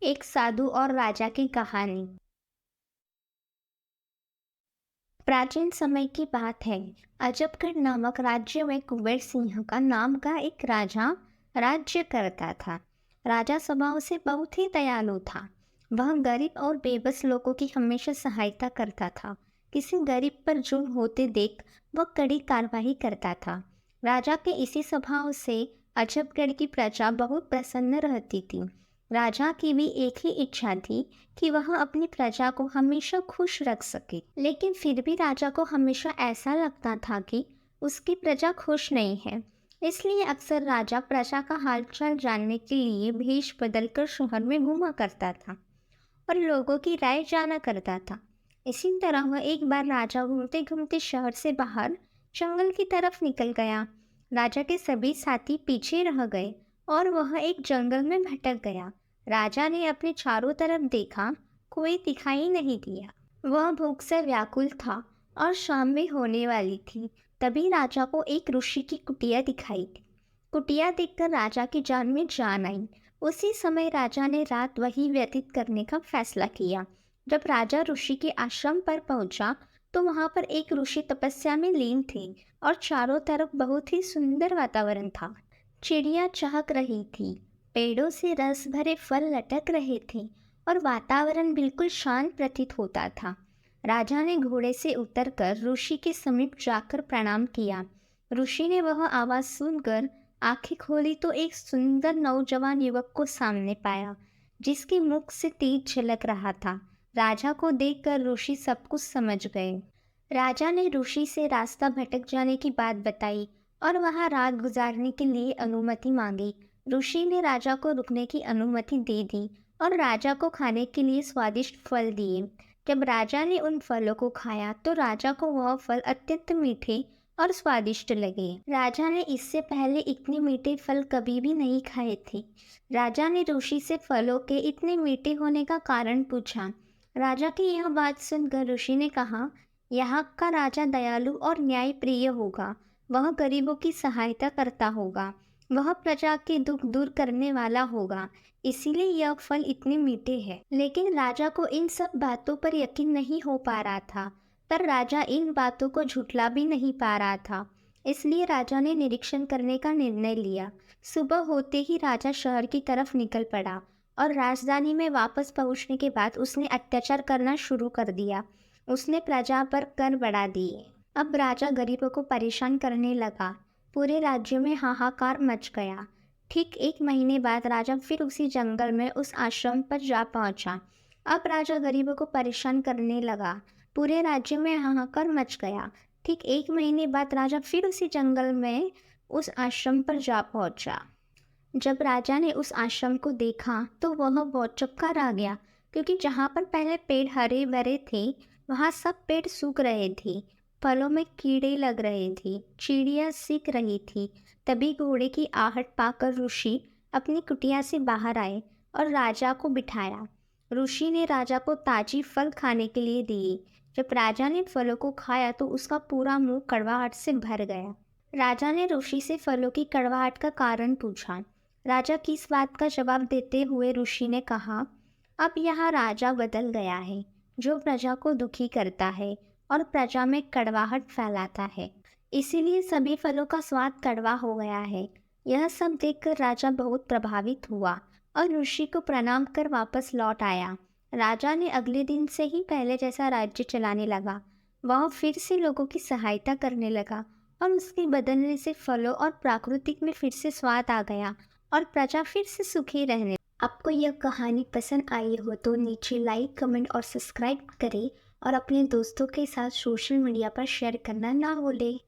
एक साधु और राजा की कहानी। प्राचीन समय की बात है। अजबगढ़ नामक राज्य में कुंवर सिंह का नाम का एक राजा राज्य करता था। राजा स्वभाव से बहुत ही दयालु था। वह गरीब और बेबस लोगों की हमेशा सहायता करता था। किसी गरीब पर जुल्म होते देख वह कड़ी कार्रवाई करता था। राजा के इसी स्वभाव से अजबगढ़ की प्रजा बहुत प्रसन्न रहती थी। राजा की भी एक ही इच्छा थी कि वह अपनी प्रजा को हमेशा खुश रख सके। लेकिन फिर भी राजा को हमेशा ऐसा लगता था कि उसकी प्रजा खुश नहीं है। इसलिए अक्सर राजा प्रजा का हालचाल जानने के लिए भेष बदलकर शहर में घूमा करता था और लोगों की राय जाना करता था। इसी तरह वह एक बार राजा घूमते घूमते शहर से बाहर जंगल की तरफ निकल गया। राजा के सभी साथी पीछे रह गए और वह एक जंगल में भटक गया। राजा ने अपने चारों तरफ देखा, कोई दिखाई नहीं दिया। वह भूख से व्याकुल था और शाम में होने वाली थी। तभी राजा को एक ऋषि की कुटिया दिखाई दी। कुटिया देखकर राजा की जान में जान आई। उसी समय राजा ने रात वहीं व्यतीत करने का फैसला किया। जब राजा ऋषि के आश्रम पर पहुंचा तो वहां पर एक ऋषि तपस्या में लीन थे और चारों तरफ बहुत ही सुंदर वातावरण था। चिड़िया चहक रही थी, पेड़ों से रस भरे फल लटक रहे थे और वातावरण बिल्कुल शांत प्रतीत होता था। राजा ने घोड़े से उतरकर ऋषि के समीप जाकर प्रणाम किया। ऋषि ने वह आवाज सुनकर आंखें खोली तो एक सुंदर नौजवान युवक को सामने पाया, जिसके मुख से तेज झलक रहा था। राजा को देखकर ऋषि सब कुछ समझ गए। राजा ने ऋषि से रास्ता भटक जाने की बात बताई और वहां रात गुजारने के लिए अनुमति मांगी। ऋषि ने राजा को रुकने की अनुमति दे दी और राजा को खाने के लिए स्वादिष्ट फल दिए। जब राजा ने उन फलों को खाया तो राजा को वह फल अत्यंत मीठे और स्वादिष्ट लगे। राजा ने इससे पहले इतने मीठे फल कभी भी नहीं खाए थे। राजा ने ऋषि से फलों के इतने मीठे होने का कारण पूछा। राजा की यह बात सुनकर ऋषि ने कहा, यहाँ का राजा दयालु और न्यायप्रिय होगा। वह गरीबों की सहायता करता होगा। वह प्रजा के दुख दूर करने वाला होगा। इसीलिए यह फल इतने मीठे हैं। लेकिन राजा को इन सब बातों पर यकीन नहीं हो पा रहा था। पर राजा इन बातों को झुठला भी नहीं पा रहा था। इसलिए राजा ने निरीक्षण करने का निर्णय लिया। सुबह होते ही राजा शहर की तरफ निकल पड़ा और राजधानी में वापस पहुंचने के बाद उसने अत्याचार करना शुरू कर दिया। उसने प्रजा पर कर बढ़ा दिए। अब राजा गरीबों को परेशान करने लगा। पूरे राज्य में हाहाकार मच गया। ठीक एक महीने बाद राजा फिर उसी जंगल में उस आश्रम पर जा पहुंचा। अब राजा गरीबों को परेशान करने लगा। पूरे राज्य में हाहाकार मच गया। ठीक एक महीने बाद राजा फिर उसी जंगल में उस आश्रम पर जा पहुंचा। जब राजा ने उस आश्रम को देखा तो वह बहुत चक्कर आ गया, क्योंकि जहाँ पर पहले पेड़ हरे भरे थे वहाँ सब पेड़ सूख रहे थे। फलों में कीड़े लग रहे थे, चिड़िया सीख रही थी। तभी घोड़े की आहट पाकर ऋषि अपनी कुटिया से बाहर आए और राजा को बिठाया। ऋषि ने राजा को ताजी फल खाने के लिए दिए। जब राजा ने फलों को खाया तो उसका पूरा मुंह कड़वाहट से भर गया। राजा ने ऋषि से फलों की कड़वाहट का कारण पूछा। राजा की इस बात का जवाब देते हुए ऋषि ने कहा, अब यहाँ राजा बदल गया है, जो प्रजा को दुखी करता है और प्रजा में कड़वाहट फैलाता है। इसीलिए सभी फलों का स्वाद कड़वा हो गया है। यह सब देखकर राजा बहुत प्रभावित हुआ और ऋषि को प्रणाम कर वापस लौट आया। राजा ने अगले दिन से ही पहले जैसा राज्य चलाने लगा। वह फिर से लोगों की सहायता करने लगा और उसके बदलने से फलों और प्राकृतिक में फिर से स्वाद आ गया और प्रजा फिर से सुखी रहने। आपको यह कहानी पसंद आई हो तो नीचे लाइक, कमेंट और सब्सक्राइब करें और अपने दोस्तों के साथ सोशल मीडिया पर शेयर करना ना भूलें।